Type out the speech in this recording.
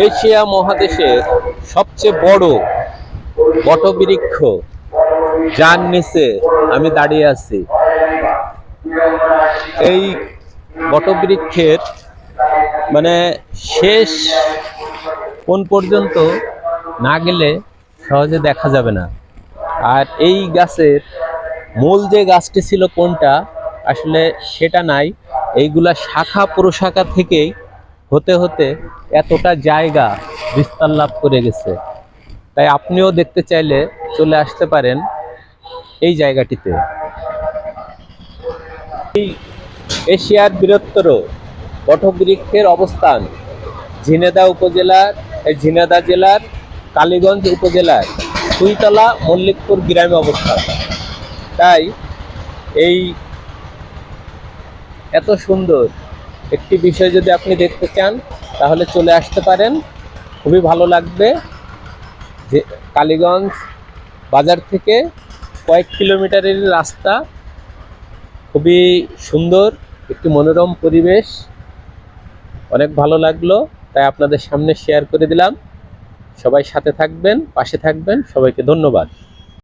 Asia মহাদেশের সবচেয়ে বড় বটবৃক্ষ, যার নিচে আমি দাঁড়িয়ে আছি। এই বটবৃক্ষের মানে শেষ কোন পর্যন্ত না গেলে সহজে দেখা যাবে না। আর এই গাছের মূল যে গাছটি ছিল কোনটা আসলে সেটা নাই, এইগুলা শাখা প্রশাখা থেকেই হতে হতে এতটা জায়গা বিস্তার লাভ করে গেছে। তাই আপনিও দেখতে চাইলে চলে আসতে পারেন এই জায়গাটিতে। এই এশিয়ার বৃহত্তর বটবৃক্ষের অবস্থান ঝিনাইদহ জেলার কালীগঞ্জ উপজেলার সুইতলা মল্লিকপুর গ্রামে অবস্থান। তাই এই এত সুন্দর একটি বিষয় যদি আপনি দেখতে চান তাহলে চলে আসতে পারেন, খুবই ভালো লাগবে। যে কালীগঞ্জ বাজার থেকে কয়েক কিলোমিটারের রাস্তা, খুবই সুন্দর একটি মনোরম পরিবেশ, অনেক ভালো লাগলো। তাই আপনাদের সামনে শেয়ার করে দিলাম। সবাই সাথে থাকবেন, পাশে থাকবেন। সবাইকে ধন্যবাদ।